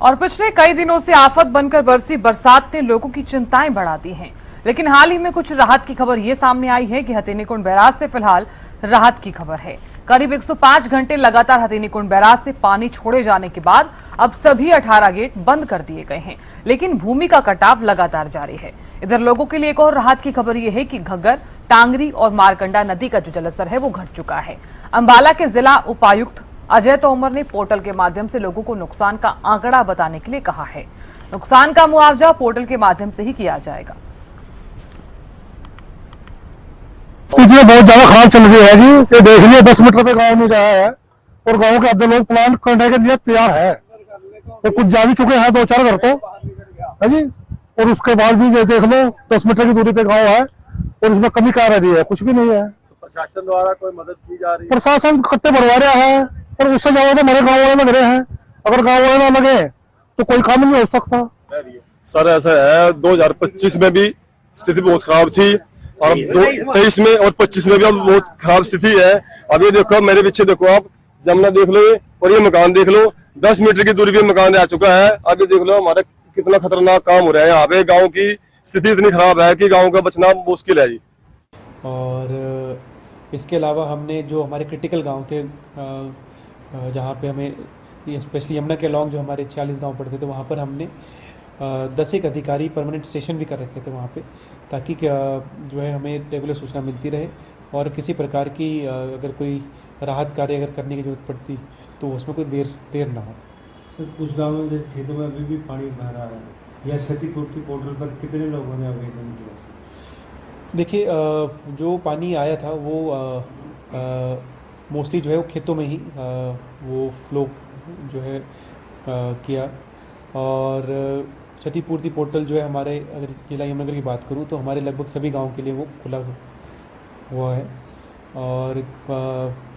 और पिछले कई दिनों से आफत बनकर बरसी बरसात ने लोगों की चिंताएं बढ़ा दी हैं। लेकिन हाल ही में कुछ राहत की खबर ये सामने आई है कि हथेनीकुंड बैराज से फिलहाल राहत की खबर है। करीब 105 घंटे लगातार हथेनीकुंड बैराज से पानी छोड़े जाने के बाद अब सभी 18 गेट बंद कर दिए गए हैं, लेकिन भूमि का कटाव लगातार जारी है। इधर लोगों के लिए एक और राहत की खबर यह है कि घग्गर, टांगरी और मारकंडा नदी का जो जलस्तर है वो घट चुका है। अंबाला के जिला उपायुक्त अजय तोमर ने पोर्टल के माध्यम से लोगों को नुकसान का आंकड़ा बताने के लिए कहा है। नुकसान का मुआवजा पोर्टल के माध्यम से ही किया जाएगा। स्थिति बहुत ज्यादा खराब चल रही है जी। ये देख लिया 10 मीटर पे गांव में रहा है और गांव के आधे लोग प्लांट करने के लिए तैयार है, तो कुछ जा भी चुके हैं 2-4 घर तो है जी। और उसके बाद भी ये देख लो 10 मीटर की दूरी पे गांव है और उसमें कमी क्या रही है, कुछ भी नहीं है। तो प्रशासन द्वारा कोई मदद की जा रही है? प्रशासन कट्टे भरवा रहा है और उससे ज्यादा तो हमारे गाँव वाले लग रहे हैं। अगर गाँव वाले ना लगे तो कोई काम नहीं हो सकता। सर ऐसा है 2025 में भी स्थिति बहुत खराब थी और 23 में और 25 में भी अब बहुत खराब स्थिति है। अब ये देखो मेरे पीछे देखो आप, जमुना देख लो और ये मकान देख लो, 10 मीटर की दूरी पे मकान आ चुका है। अब ये देख लो हमारा कितना खतरनाक काम हो रहा है यहाँ पे। गाँव की स्थिति इतनी खराब है कि गाँव का बचना मुश्किल है जी। और इसके अलावा हमने जो हमारे क्रिटिकल गांव थे, जहाँ पे हमें स्पेशली यमुना के अलॉन्ग जो हमारे 40 गांव पड़ते थे, वहाँ पर हमने 10 एक अधिकारी परमानेंट स्टेशन भी कर रखे थे वहाँ पे, ताकि जो है हमें रेगुलर सूचना मिलती रहे और किसी प्रकार की अगर कोई राहत कार्य अगर करने की जरूरत पड़ती तो उसमें कोई देर ना हो। सर कुछ गाँव में जैसे खेतों में अभी भी पानी बह रहा है, या क्षतिपूर्ति पोर्टल पर कितने लोगों ने आवेदन किया? देखिए, जो पानी आया था वो मोस्टली जो है वो खेतों में ही वो फ्लो जो है किया। और क्षतिपूर्ति पोर्टल जो है हमारे, अगर जिला यमुनानगर की बात करूं तो हमारे लगभग सभी गांव के लिए वो खुला हुआ है। और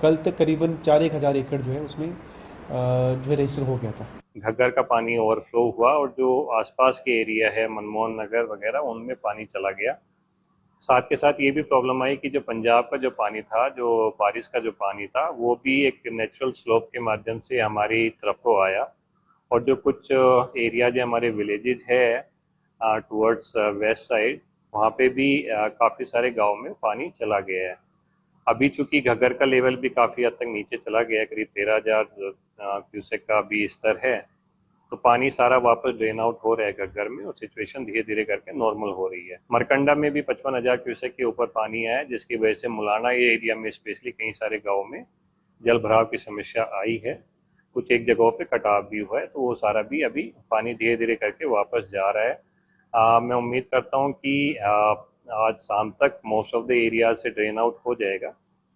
कल तक करीबन 4-1,000 एकड़ जो है उसमें जो है रजिस्टर हो गया था। घग्गर का पानी ओवरफ्लो हुआ और जो आसपास के एरिया है मनमोहन नगर वगैरह उनमें पानी चला गया। साथ के साथ ये भी प्रॉब्लम आई कि जो पंजाब का जो पानी था, जो बारिश का जो पानी था, वो भी एक नेचुरल स्लोप के माध्यम से हमारी तरफ को आया और जो कुछ एरिया जो हमारे विलेजेस है टुवर्ड्स वेस्ट साइड, वहाँ पे भी काफ़ी सारे गांव में पानी चला गया है। अभी चूँकि घग्गर का लेवल भी काफ़ी हद तक नीचे चला गया है, करीब 13,000 क्यूसेक का भी स्तर है, तो पानी सारा वापस ड्रेन आउट हो रहा है घग्गर में और सिचुएशन धीरे धीरे करके नॉर्मल हो रही है। मरकंडा में भी 55,000 क्यूसेक के ऊपर पानी आया, जिसकी वजह से मुलाना ये एरिया में स्पेशली कई सारे गाँव में जल भराव की समस्या आई है। कुछ एक जगहों पे कटाव भी हुआ है, तो वो सारा भी अभी पानी धीरे धीरे करके वापस जा रहा है। मैं उम्मीद करता हूँ कि आज शाम तक मोस्ट ऑफ द एरिया से ड्रेन आउट हो जाएगा।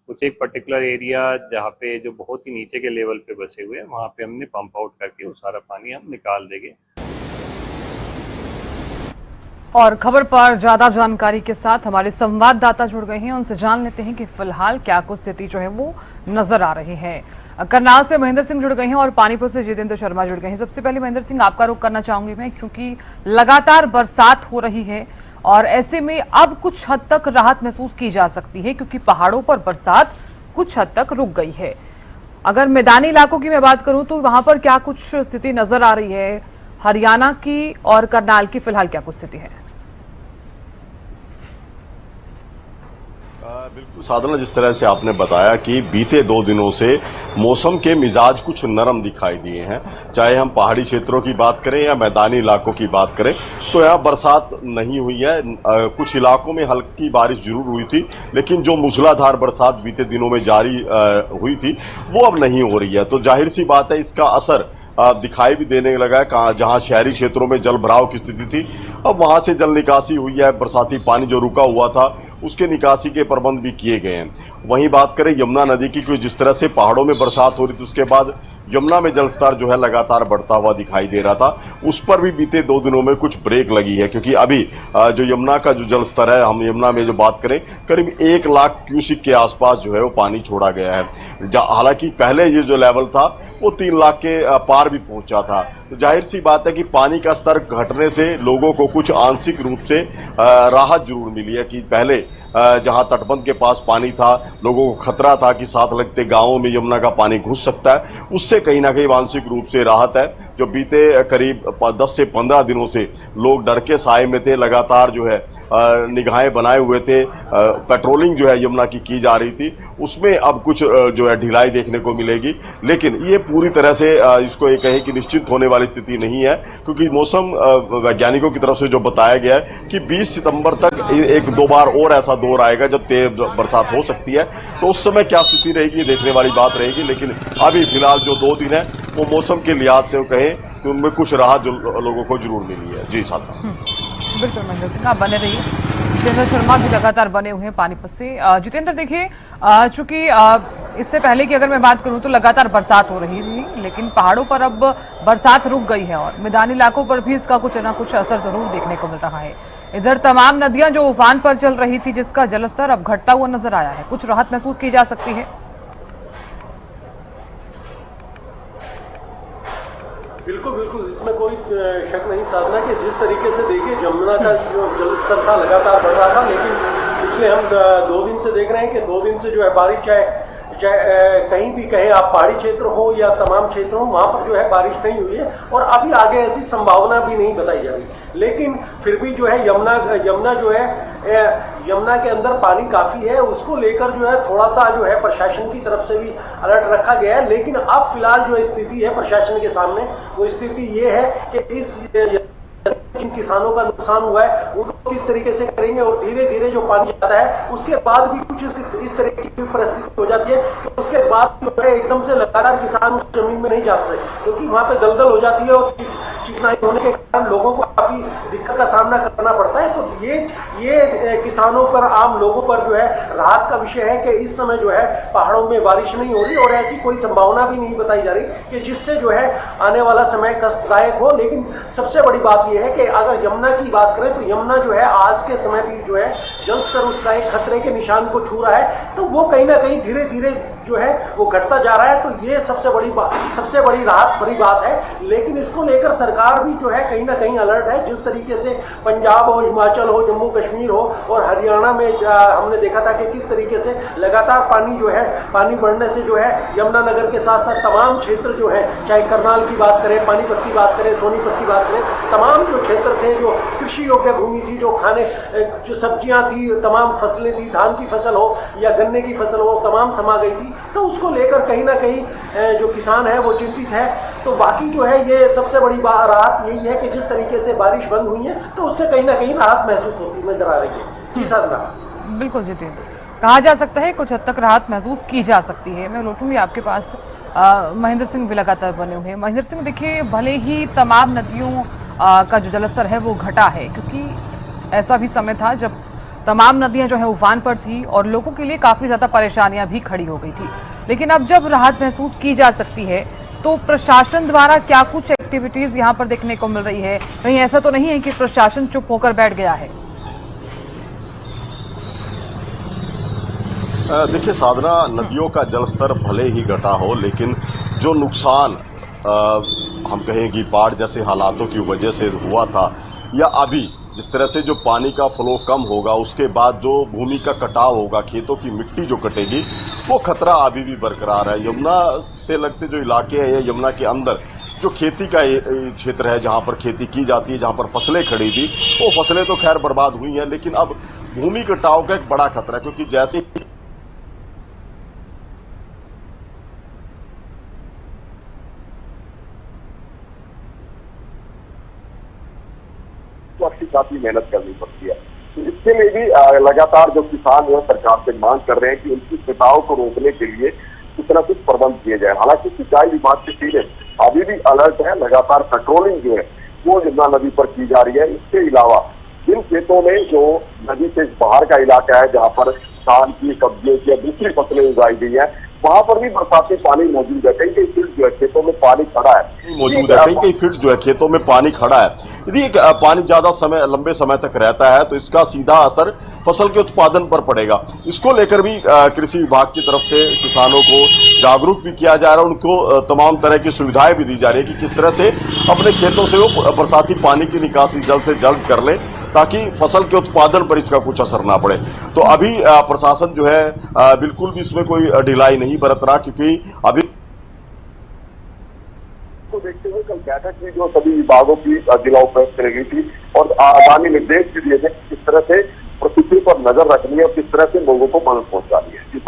कुछ एक पर्टिकुलर एरिया जहाँ पे जो बहुत ही नीचे के लेवल पे बसे हुए हैं, वहाँ पे हमने पंप आउट करके वो सारा पानी हम निकाल देंगे। और खबर पर ज्यादा जानकारी के साथ हमारे संवाददाता जुड़ गए हैं, उनसे जान लेते हैं कि फिलहाल क्या कुछ स्थिति जो है वो नजर आ रही है। करनाल से महेंद्र सिंह जुड़ गए हैं और पानीपत से जितेंद्र शर्मा जुड़ गए हैं। सबसे पहले महेंद्र सिंह, आपका रुख करना चाहूंगी मैं, क्योंकि लगातार बरसात हो रही है और ऐसे में अब कुछ हद तक राहत महसूस की जा सकती है, क्योंकि पहाड़ों पर बरसात कुछ हद तक रुक गई है। अगर मैदानी इलाकों की मैं बात करूं तो वहां पर क्या कुछ स्थिति नजर आ रही है? हरियाणा की और करनाल की फिलहाल क्या कुछ स्थिति है? बिल्कुल साधना, जिस तरह से आपने बताया कि बीते 2 दिनों से मौसम के मिजाज कुछ नरम दिखाई दिए हैं। चाहे हम पहाड़ी क्षेत्रों की बात करें या मैदानी इलाकों की बात करें, तो यहाँ बरसात नहीं हुई है। कुछ इलाकों में हल्की बारिश जरूर हुई थी, लेकिन जो मूसलाधार बरसात बीते दिनों में जारी हुई थी वो अब नहीं हो रही है। तो जाहिर सी बात है इसका असर दिखाई भी देने लगा है। जहां शहरी क्षेत्रों में जल भराव की स्थिति थी, अब वहां से जल निकासी हुई है। बरसाती पानी जो रुका हुआ था उसके निकासी के प्रबंध भी किए गए हैं। वहीं बात करें यमुना नदी की, कि जिस तरह से पहाड़ों में बरसात हो रही थी उसके बाद यमुना में जल स्तर जो है लगातार बढ़ता हुआ दिखाई दे रहा था, उस पर भी बीते 2 दिनों में कुछ ब्रेक लगी है। क्योंकि अभी जो यमुना का जो जल स्तर है, हम यमुना में जो बात करें, करीब 1 लाख क्यूसिक के आसपास जो है वो पानी छोड़ा गया है। हालांकि पहले ये जो लेवल था वो 3 लाख के पार भी पहुंचा था। तो जाहिर सी बात है कि पानी का स्तर घटने से लोगों को कुछ आंशिक रूप से राहत जरूर मिली है। कि पहले जहां तटबंध के पास पानी था, लोगों को खतरा था कि साथ लगते गांवों में यमुना का पानी घुस सकता है, उससे कहीं ना कहीं आंशिक रूप से राहत है। जो बीते करीब 10 से 15 दिनों से लोग डर के साए में थे, लगातार जो है निगाहें बनाए हुए थे, पेट्रोलिंग जो है यमुना की जा रही थी, उसमें अब कुछ जो है ढिलाई देखने को मिलेगी। लेकिन ये पूरी तरह से इसको ये कहें कि निश्चित होने वाली स्थिति नहीं है, क्योंकि मौसम वैज्ञानिकों की तरफ से जो बताया गया है कि 20 सितंबर तक एक दो बार और ऐसा दौर आएगा जब तेज बरसात हो सकती है, तो उस समय क्या स्थिति रहेगी देखने वाली बात रहेगी। लेकिन अभी फिलहाल जो 2 दिन है वो मौसम के लिहाज से कहें कि उनमें कुछ राहत जो लोगों को जरूर मिली है। जी साहब, बिल्कुल महेंद्र सिंह, आप बने रहिए। जितेंद्र शर्मा भी लगातार बने हुए हैं पानीपत से। जितेंद्र, देखिए, चूंकि इससे पहले की अगर मैं बात करूं तो लगातार बरसात हो रही थी, लेकिन पहाड़ों पर अब बरसात रुक गई है और मैदानी इलाकों पर भी इसका कुछ ना कुछ असर जरूर देखने को मिल रहा है। इधर तमाम नदियां जो उफान पर चल रही थी, जिसका जलस्तर अब घटता हुआ नजर आया है, कुछ राहत महसूस की जा सकती है। बिल्कुल बिल्कुल, इसमें कोई शक नहीं साधना कि जिस तरीके से देखिए यमुना का जो जलस्तर था लगातार बढ़ रहा था, लेकिन पिछले हम 2 दिन से देख रहे हैं कि 2 दिन से जो है बारिश चाहे कहीं भी कहें आप पहाड़ी क्षेत्र हो या तमाम क्षेत्र हो, वहाँ पर जो है बारिश नहीं हुई है और अभी आगे ऐसी संभावना भी नहीं बताई जा रही। लेकिन फिर भी जो है यमुना जो है यमुना के अंदर पानी काफ़ी है, उसको लेकर जो है थोड़ा सा जो है प्रशासन की तरफ से भी अलर्ट रखा गया है। लेकिन अब फिलहाल जो स्थिति है प्रशासन के सामने, वो स्थिति ये है कि इस जिन किसानों का नुकसान हुआ है उनको किस तरीके से करेंगे, और धीरे धीरे जो पानी जाता है उसके बाद भी कुछ इस तरह की परिस्थिति हो जाती है कि उसके बाद जो है एकदम से लगातार किसान उस जमीन में नहीं जा सकते, क्योंकि वहाँ पे दलदल हो जाती है और चिकनाई होने के कारण लोगों को काफी दिक्कत का सामना करना पड़ता है। तो ये किसानों पर, आम लोगों पर जो है राहत का विषय है कि इस समय जो है पहाड़ों में बारिश नहीं हो रही और ऐसी कोई संभावना भी नहीं बताई जा रही कि जिससे जो है आने वाला समय कष्टदायक हो। लेकिन सबसे बड़ी बात यह है कि अगर यमुना की बात करें तो यमुना जो है आज के समय भी जो है जलस्तर उसका एक खतरे के निशान को छू रहा है, तो वो कहीं ना कहीं धीरे धीरे जो है वो घटता जा रहा है। तो ये सबसे बड़ी राहत भरी बात है। लेकिन इसको लेकर सरकार भी जो है कहीं ना कहीं अलर्ट है। जिस तरीके से पंजाब हो, हिमाचल हो, जम्मू कश्मीर हो और हरियाणा में हमने देखा था कि किस तरीके से लगातार पानी बढ़ने से जो है यमुना नगर के साथ साथ तमाम क्षेत्र जो है, चाहे करनाल की बात करें, पानीपत की बात करें, सोनीपत की बात करें, तमाम जो क्षेत्र थे, जो कृषि योग्य भूमि थी, जो सब्जियां थी, तमाम फसलें थी, धान की फसल हो या गन्ने की फसल हो, तमाम समा गई थी। तो उसको लेकर कहीं ना कहीं जो किसान है वो चिंतित है। तो बाकी जो है ये सबसे बड़ी राहत यही है कि जिस तरीके से बारिश बंद हुई है तो उससे कहीं ना कहीं राहत महसूस होती नजर आ रही है। जी साधना, बिल्कुल जितेंद्र, कहा जा सकता है कुछ हद तक राहत महसूस की जा सकती है। मैं लौटूंगी आपके पास। महेंद्र सिंह भी लगातार बने हुए हैं। महेंद्र सिंह, देखिए, भले ही तमाम नदियों का जो जलस्तर है वो घटा है, क्योंकि ऐसा भी समय था जब तमाम नदियां जो है उफान पर थी और लोगों के लिए काफ़ी ज़्यादा परेशानियां भी खड़ी हो गई थी। लेकिन अब जब राहत महसूस की जा सकती है तो प्रशासन द्वारा क्या कुछ एक्टिविटीज़ यहाँ पर देखने को मिल रही है? कहीं ऐसा तो नहीं है कि प्रशासन चुप होकर बैठ गया है? देखिए साधना, नदियों का जलस्तर भले ही घटा हो, लेकिन जो नुकसान हम कहें कि बाढ़ जैसे हालातों की वजह से हुआ था, या अभी जिस तरह से जो पानी का फ्लो कम होगा, उसके बाद जो भूमि का कटाव होगा, खेतों की मिट्टी जो कटेगी, वो खतरा अभी भी बरकरार है। यमुना से लगते जो इलाके हैं, यमुना के अंदर जो खेती का क्षेत्र है, जहाँ पर खेती की जाती है, जहाँ पर फसलें खड़ी थी, वो फसलें तो खैर बर्बाद हुई हैं, लेकिन अब भूमि कटाव का एक बड़ा खतरा है, क्योंकि जैसे काफी मेहनत करनी पड़ती है। तो इसके लिए भी लगातार जो किसान जो है सरकार से मांग कर रहे हैं कि उनकी कटाव को रोकने के लिए कुछ न कुछ प्रबंध किए जाए। हालांकि सिंचाई विभाग की टीमें अभी भी अलर्ट है, लगातार पेट्रोलिंग जो है वो यमुना नदी पर की जा रही है। इसके अलावा जिन खेतों में जो नदी से बाहर का इलाका है, जहाँ पर धान की, सब्जियों की या दूसरी फसलें उगाई गई है, वहां पर भी बरसाती पानी मौजूद है। कई फील्ड जो है खेतों में पानी खड़ा है मौजूद है, कई फील्ड जो है खेतों में पानी खड़ा है। यदि पानी ज्यादा समय, लंबे समय तक रहता है तो इसका सीधा असर फसल के उत्पादन पर पड़ेगा। इसको लेकर भी कृषि विभाग की तरफ से किसानों को जागरूक भी किया जा रहा है, उनको तमाम तरह की सुविधाएं भी दी जा रही है कि किस तरह से अपने खेतों से वो बरसाती पानी की निकासी जल्द से जल्द कर ले, ताकि फसल के उत्पादन पर इसका कुछ असर ना पड़े। तो अभी प्रशासन जो है बिल्कुल भी इसमें कोई ढिलाई नहीं बरत रहा, क्योंकि अभी को देखते हुए कल बैठक में जो सभी विभागों की जिला उपायुक्त करी गई थी और आगामी निर्देश भी दिए थे किस तरह से परिस्थिति पर नजर रखनी है और किस तरह से लोगों को मदद पहुंचानी है। जी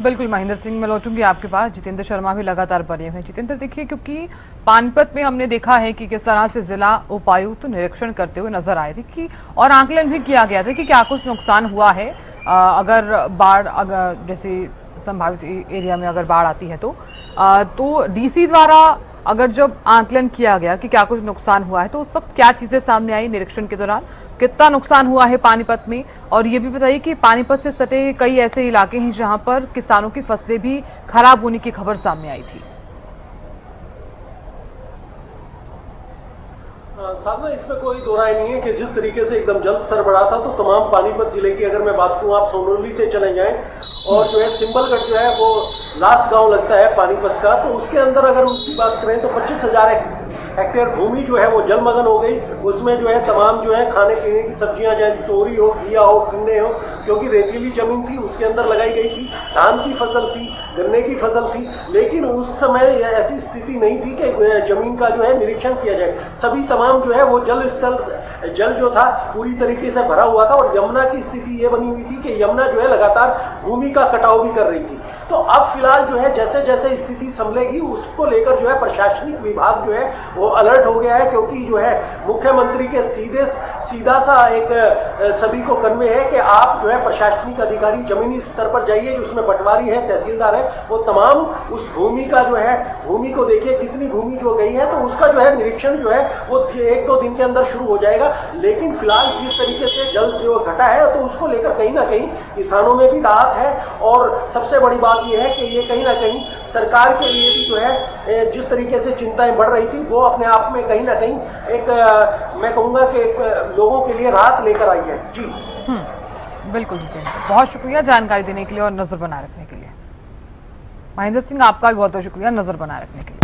बिल्कुल महेंद्र सिंह, मैं लौटूंगी आपके पास। जितेंद्र शर्मा भी लगातार बने हुए हैं। जितेंद्र, देखिए, क्योंकि पानीपत में हमने देखा है कि किस तरह से जिला उपायुक्त निरीक्षण करते हुए नजर आए थे कि और आकलन भी किया गया था कि क्या कुछ नुकसान हुआ है अगर बाढ़, अगर जैसे संभावित एरिया में अगर बाढ़ आती है तो डीसी द्वारा अगर जब आकलन किया गया कि क्या कुछ नुकसान हुआ है तो उस वक्त क्या चीजें सामने आई निरीक्षण के दौरान, कितना नुकसान हुआ है पानीपत में, और ये भी बताइए कि पानीपत से सटे कई ऐसे इलाके हैं जहां पर किसानों की फसलें भी खराब होने की खबर सामने आई थी। साधना, इसमें कोई दो राय नहीं है कि जिस तरीके से एकदम जल स्तर बढ़ा था तो तमाम पानीपत जिले की अगर मैं बात करूं, आप सोनौली से चले जाएं और जो है सिंबलगढ़ जो है वो लास्ट गांव लगता है पानीपत का, तो उसके अंदर अगर उसकी बात करें तो 25,000 हेक्टेयर भूमि जो है वो जलमग्न हो गई। उसमें जो है तमाम जो है खाने पीने की सब्जियां, चाहे तोरी हो, घिया हो, टिंडे हो, क्योंकि रेतीली जमीन थी उसके अंदर लगाई गई थी। धान की फसल थी, गन्ने की फसल थी, लेकिन उस समय ऐसी स्थिति नहीं थी कि जमीन का जो है निरीक्षण किया जाए। सभी तमाम जो है वो जल जो था पूरी तरीके से भरा हुआ था और यमुना की स्थिति ये बनी हुई थी कि यमुना जो है लगातार भूमि का कटाव भी कर रही थी। तो अब फिलहाल जो है जैसे जैसे स्थिति संभलेगी उसको लेकर जो है प्रशासनिक विभाग जो है वो अलर्ट हो गया है, क्योंकि जो है मुख्यमंत्री के सीधा सा एक सभी को कन्वे है कि आप जो है प्रशासनिक अधिकारी जमीनी स्तर पर जाइए, जो उसमें पटवारी है, तहसीलदार है, वो तमाम उस भूमि का जो है भूमि को देखिए कितनी भूमि जो गई है, तो उसका जो है निरीक्षण जो है वो 1-2 दिन के अंदर शुरू हो जाएगा। लेकिन फिलहाल जिस तरीके से जल जो घटा है तो उसको लेकर कहीं ना कहीं किसानों में भी राहत है, और सबसे बड़ी बात यह है कि ये कहीं ना कहीं सरकार के लिए भी जो है जिस तरीके से चिंताएं बढ़ रही थी वो अपने आप में कहीं ना कहीं एक मैं कहूँगा कि एक लोगों के लिए राहत लेकर आई है। जी बिल्कुल, बहुत शुक्रिया जानकारी देने के लिए और नजर बनाए रखने के लिए। महेंद्र सिंह, आपका भी बहुत बहुत शुक्रिया नजर बनाए रखने के लिए।